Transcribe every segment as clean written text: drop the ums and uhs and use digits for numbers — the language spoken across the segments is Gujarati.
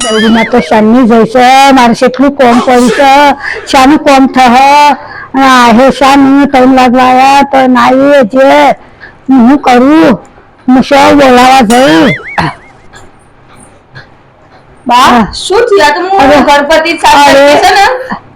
બૈરીમાં તો શાની જઈશે મારે કેટલું કોમ કર્યું છે શાનું કોમ થશે હે શાનું ટાઈમ લાગવાયા તો નાઈ જે હું કરું હું શું બોલાવા જઈ બા શું થયું? તો હું ગણપતિ 7 તારીખે છે ને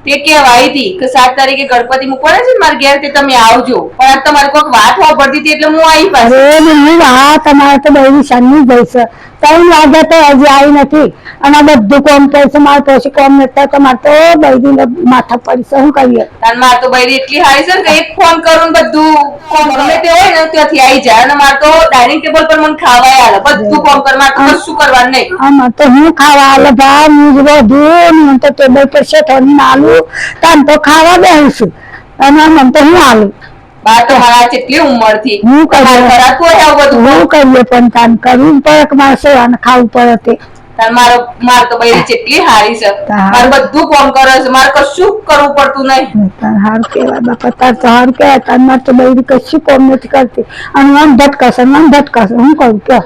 તે કહેવાય હતી કે 7 તારીખે ગણપતિ મૂકવાના છે મારા ઘેર તે તમે આવજો પણ આ તમારે કોઈક વાત પડતી હતી એટલે હું આવી પાછી. અરે મમ્મી વાહ તમારે તો બૈરી શાની જઈશે ટાઈમ લાગે તો હજી આવી નથી અને બધું કોમ કરશે મારે પછી કોમ નથી તમારે તો બૈરી માથા પડશે શું કરીએ તાન માર તો બૈરી એટલી હારી છે કે એક ફોન કરું ને બધું કોમ ગમે તે હોય ને ત્યાંથી આવી જાય અને માર તો ડાઇનિંગ ટેબલ પર મને ખાવા આલે બધું કોમ કર માર તો કશું કરવાનું નહીં. આમાં તો હું ખાવા આલે ભા હું બધું હું તો ટેબલ પર છે થોડી આલું તાન તો ખાવા બેસું અને મને તો હું આલું બા તો મારા કેટલી ઉંમર થી હું કરાતું હોય આવું બધું હું કરીએ પણ તાન કરવું પડે કે મારે સેવાને ખાવું પડે તે તાર માર તો બૈરી કેટલી હારી છે મારે બધું કોમ કરે છે મારે કશું કરવું પડતું નહીં. હાર કેવાય બાપા તાર તો હાર કેવાય તાર મારે તો બૈરી કશું કોમ નથી કરતી અને મન ભટકાશે હું કરું કે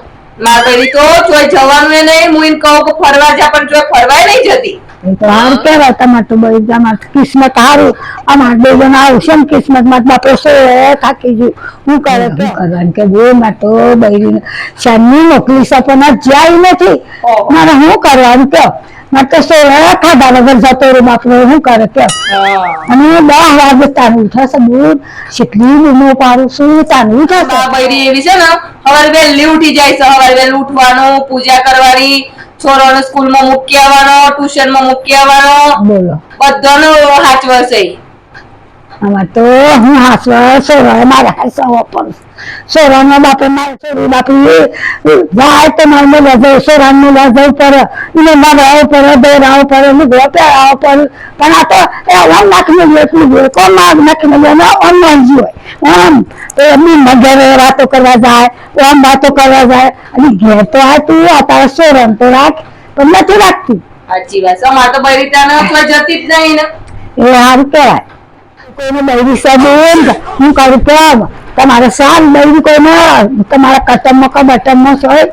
માર બૈરી તો જોઈ જવાનું નહીં હું એને કહું કે ફરવા જા પણ જો ફરવાય નહીં જતી. તો હાર કેવાય તમારે તો બૈરી તમારે કિસ્મત હારું અમારે બે જણ આવશે ને કિસ્મત માં બાપો થાકી ગયું હું કરે કે કરવાનું કે બે માં તો બૈરી શાની મોકલી શકો ના જાય નથી મારે શું કરવાનું કે મારે તો ખાધા વગર જતો રહ્યો બાપરો શું કરે કે અને 10 વાગે તાનું ઉઠાશે દૂધ કેટલી બૂમો પાડું છું તાનું ઉઠાશે બૈરી એવી છે ને સવારે વહેલી ઉઠી જાય છે સવારે વહેલું ઉઠવાનું પૂજા કરવાની છોરાને સ્કૂલમાં મૂકી આવવાનો ટ્યુશનમાં મૂકી આવવાનો બોલો બધાનું હાચવશે. આમાં તો હું હાસવા સોરા મારે હાસવા પણ સોરાનો બાપે મારે સોરી બાપી જાય તો મારે લઈ જાય સોરાનું લઈ જવું પડે એને મગાવવું પડે દોરાવવું પડે લુગડો પહેરાવવો પડે પણ આ તો ઓન નાખી મળ્યું એટલું જોઈએ કોણ માગ નાખી મળ્યું ઓનલાઈન હોય આમ તો એમની મગરે વાતો કરવા જાય આમ વાતો કરવા જાય અને ઘેર તો આ તું આ તારા સોરાન તો રાખ પણ નથી રાખતી. સાચી વાત છે અમારે તો બૈરી ત્યાં જતી જ નહીં ને એ સારું કહેવાય કોઈને બૈરી સાબુન હું કરું કેમ તમારે સાલ બૈરી કોઈને તમારા કટમમાં કે બટમમાં હોય